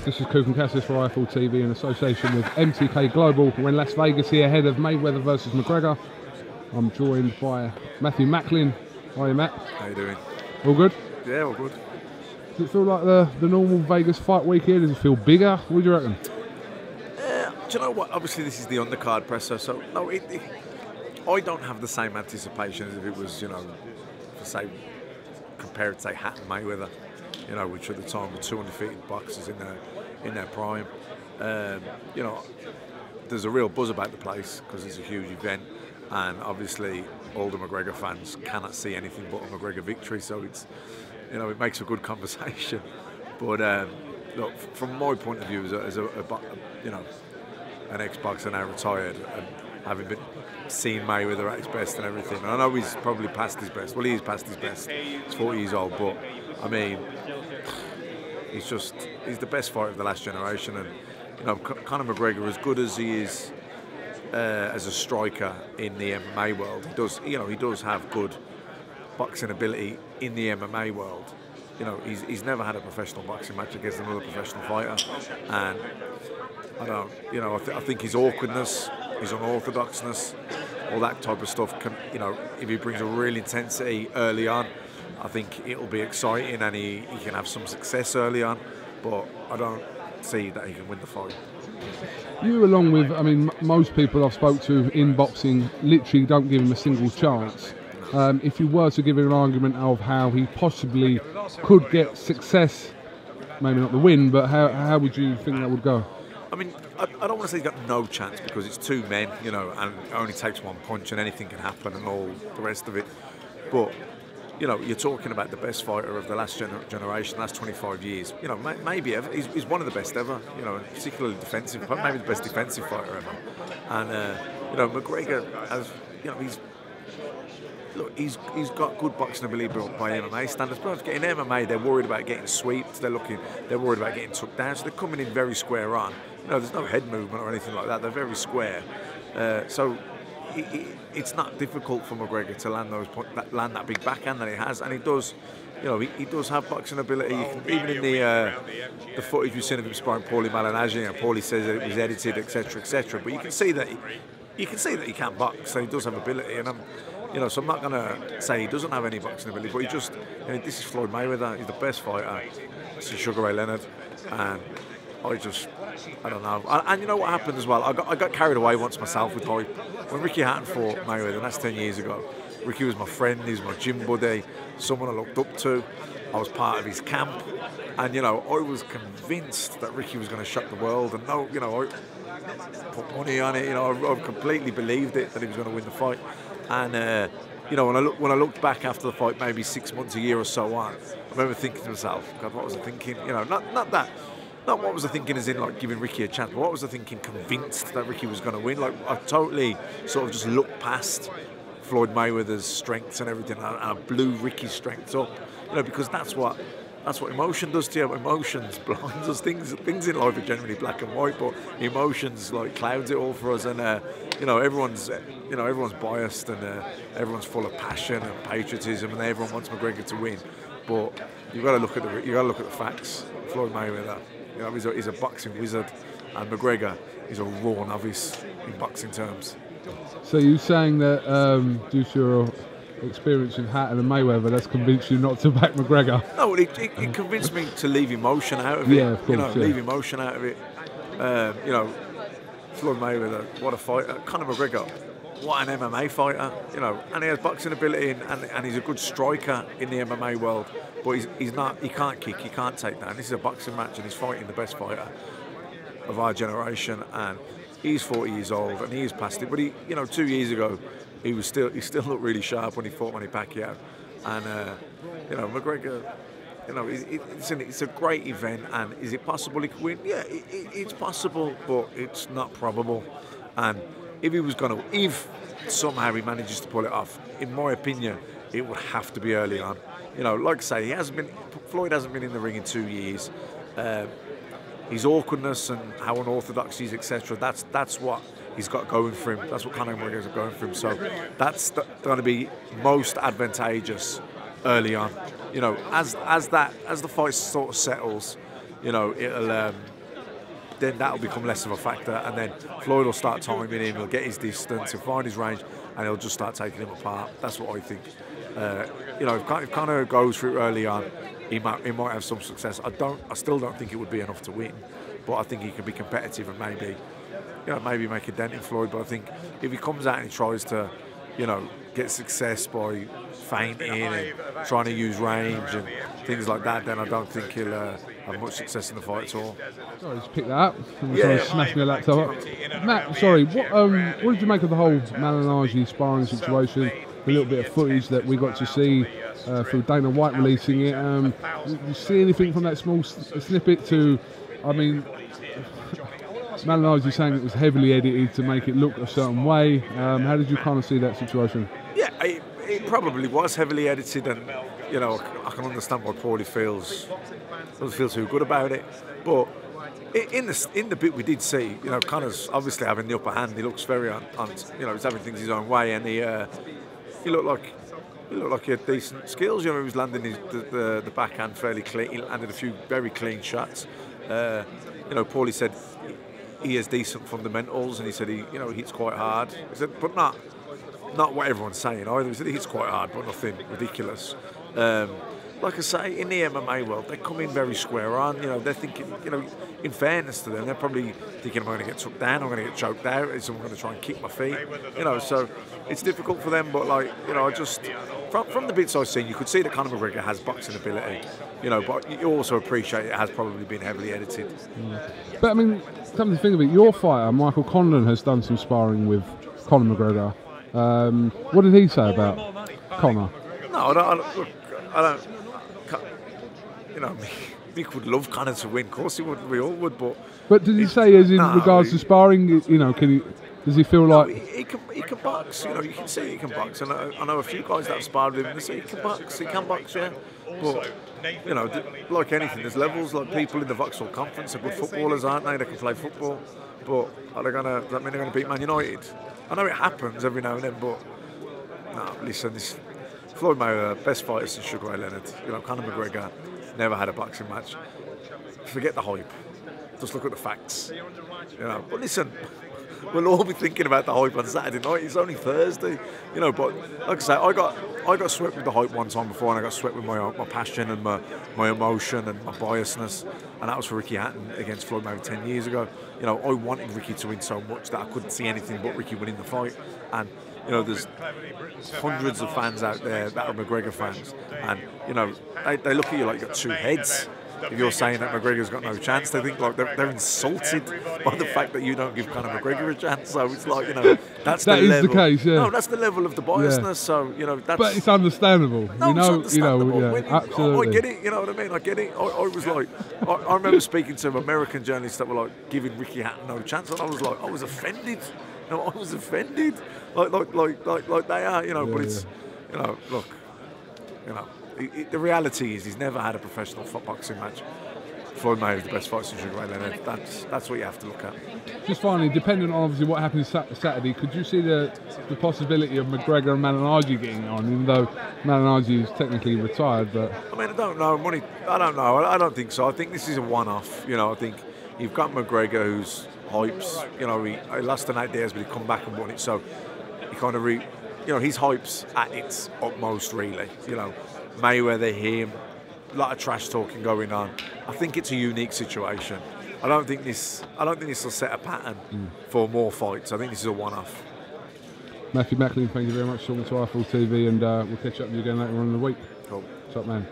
This is KUGAN CASSIUS for Rifle TV in association with MTK Global. We're in Las Vegas here ahead of Mayweather versus McGregor. I'm joined by MACKLIN. How are you, Matt? How you doing? All good? Yeah, all good. Does it feel like the normal Vegas fight week here? Does it feel bigger? What do you reckon? Do you know what? Obviously, this is the undercard presser, so no, I don't have the same anticipation as if it was, you know, for say, compared to say Hatton Mayweather, you know, which at the time were two undefeated boxers in their prime. You know, there's a real buzz about the place because it's a huge event, and obviously all the McGregor fans cannot see anything but a McGregor victory, so it's, you know, it makes a good conversation. But look, from my point of view, as a you know, an ex-boxer now retired and having been seen Mayweather at his best and everything, and I know he's probably past his best. Well, he is past his best. He's 40 years old, but I mean, he's the best fighter of the last generation. And you know, Conor McGregor, as good as he is as a striker in the MMA world, he does have good boxing ability in the MMA world. You know, he's never had a professional boxing match against another professional fighter, and I think his awkwardness, his unorthodoxness, all that type of stuff can, you know, if he brings a real intensity early on, I think it'll be exciting and he can have some success early on, but I don't see that he can win the fight. You, along with, I mean, most people I've spoke to in boxing literally don't give him a single chance. If you were to give him an argument of how he possibly could get success, maybe not the win, but how would you think that would go? I mean, I don't want to say he's got no chance because it's two men, you know, and it only takes one punch and anything can happen and all the rest of it. But, you know, you're talking about the best fighter of the last generation, last 25 years. You know, maybe ever. He's one of the best ever, you know, particularly defensive, maybe the best defensive fighter ever. And, you know, McGregor has, you know, he's got good boxing ability built by MMA standards, but in MMA they're worried about getting sweeps, they're worried about getting took down, so they're coming in very square on. You know, there's no head movement or anything like that, they're very square. So it's not difficult for McGregor to land that big backhand that he has, and he does. You know, he does have boxing ability. Even in the footage we've seen of him sparring Paulie Malignaggi, and Paulie says that it was edited, etc., etc. But you can see that he can box, and he does have ability. And you know, so I'm not going to say he doesn't have any boxing ability, but he just, you know, this is Floyd Mayweather, he's the best fighter. This is Sugar Ray Leonard, and I don't know. And you know what happened as well? I got carried away once myself with hype. When Ricky Hatton fought Mayweather, and that's 10 years ago, Ricky was my friend, he was my gym buddy, someone I looked up to. I was part of his camp, and you know, I was convinced that Ricky was going to shock the world, and no, you know, I put money on it. You know, I completely believed it that he was going to win the fight. And you know, when I looked back after the fight, maybe 6 months, a year or so on, I remember thinking to myself, God, what was I thinking? You know, not what was I thinking as in like giving Ricky a chance, but what was I thinking convinced that Ricky was going to win? Like, I totally sort of just looked past Floyd Mayweather's strengths and everything, and I blew Ricky's strengths up. You know, because that's what emotion does to you. Emotions blinds us. Things in life are generally black and white, but emotions like clouds it all for us. And you know, everyone's biased, and everyone's full of passion and patriotism, and everyone wants McGregor to win. But you've got to look at the facts. Floyd Mayweather, you know, he's a boxing wizard, and McGregor is a raw novice in boxing terms. So you're saying that due to your experience with Hatton and Mayweather, that's convinced you not to back McGregor? No, it convinced me to leave emotion out of it. Yeah, of course, you know, leave emotion out of it. You know, Floyd Mayweather, what a fighter. Conor McGregor, what an MMA fighter. You know, and he has boxing ability, and he's a good striker in the MMA world. But he's not. He can't kick. He can't take down. This is a boxing match, and he's fighting the best fighter of our generation. And he's 40 years old, and he is past it. But he, you know, 2 years ago, he still looked really sharp when he fought Manny Pacquiao. And you know, McGregor, you know, it's a great event. And is it possible he could win? Yeah, it's possible, but it's not probable. And if somehow he manages to pull it off, in my opinion, it would have to be early on. You know, like I say, Floyd hasn't been in the ring in 2 years. His awkwardness and how unorthodox he is, etc. That's what he's got going for him. That's what Conor McGregor's got going for him. So that's going to be most advantageous early on. You know, as the fight sort of settles, you know, it'll. Then that'll become less of a factor, and then Floyd will start timing him, he'll get his distance, he'll find his range, and he'll just start taking him apart. That's what I think. You know, if Conor goes through early on, he might have some success. I still don't think it would be enough to win, but I think he can be competitive and maybe, you know, maybe make a dent in Floyd. But I think if he comes out and he tries to, you know, get success by feinting and trying to use range and things like that, then I don't think he'll have much success in the fight at all. Sorry, just pick that up. Sorry, smash my laptop up. Matt, sorry, what did you make of the whole Malignaggi sparring situation? The little bit of footage that we got to see through Dana White releasing it. You see anything from that small snippet to, I mean, Malignaggi saying it was heavily edited to make it look a certain way. How did you kind of see that situation? Yeah, it probably was heavily edited, and you know, I can understand why Paulie doesn't feel too good about it. But in the bit we did see, you know, Conor's obviously having the upper hand. He looks very on you know, he's having things his own way, and he looked like he had decent skills. You know, he was landing the backhand fairly clean. He landed a few very clean shots. You know, Paulie said he has decent fundamentals, and he said he hits quite hard. He said, but not what everyone's saying either. He said he hits quite hard, but nothing ridiculous. Like I say, in the MMA world, they come in very square on. You know, they're thinking, you know, in fairness to them, they're probably thinking, I'm going to get took down, I'm going to get choked out, I'm going to try and kick my feet. You know, so it's difficult for them. But like, you know, I just from the bits I've seen, you could see that Conor McGregor has boxing ability. You know, but you also appreciate it has probably been heavily edited. But I mean, come to think of it, your fighter Michael Condon has done some sparring with Conor McGregor. What did he say about Conor? No, I don't. You know, Mick would love Conor to win. Of course he would. We all would. But did he say, as in regards to sparring, you know, does he feel like he can box? You know, you can see he can box. And I know a few guys that have sparred with him. They say he can box. He can box, yeah. But you know, like anything, there's levels. Like people in the Vauxhall Conference are good footballers, aren't they? They can play football. But does that mean they're going to beat Man United? I know it happens every now and then, but no. Listen, this Floyd Mayweather, best fighter since Sugar Ray Leonard. You know, Conor McGregor never had a boxing match. Forget the hype. Just look at the facts. You know, but listen, we'll all be thinking about the hype on Saturday night. It's only Thursday. You know, but like I say, I got swept with the hype one time before, and I got swept with my passion and my emotion and my biasness, and that was for Ricky Hatton against Floyd Mayweather 10 years ago. You know, I wanted Ricky to win so much that I couldn't see anything but Ricky winning the fight. And you know, there's hundreds of fans out there that are McGregor fans, and you know, they look at you like you've got two heads. If you're saying that McGregor's got no chance, they think like they're insulted by the fact that you don't give Conor McGregor a chance. So it's like, you know, that's that the is level. The case, yeah. No, that's the level of the biasness. Yeah. So you know, that's. But it's understandable. No, it's understandable. Yeah, absolutely. I get it. You know what I mean? I get it. I was like, I remember speaking to American journalists that were like giving Ricky Hatton no chance, and I was like, I was offended. You know, I was offended. Like they are. You know, but it's, you know, look, you know. The reality is he's never had a professional boxing match. Floyd Mayweather is the best fighter since Sugar Ray Leonard. That's what you have to look at. Just finally, depending on obviously what happens Saturday, could you see the possibility of McGregor and Malignaggi getting on, even though Malignaggi is technically retired? But I mean, I don't know. I don't know. I don't think so. I think this is a one-off. You know, I think you've got McGregor, who's hypes. You know, he lost the 8 days, but he come back and won it. So he kind of you know, his hype's at its utmost, really. You know. Mayweather, him, a lot of trash talking going on. I think it's a unique situation. I don't think this will set a pattern for more fights. I think this is a one-off. Matthew Macklin, thank you very much for talking to iFull TV, and we'll catch up with you again later on in the week. Cool. Top man.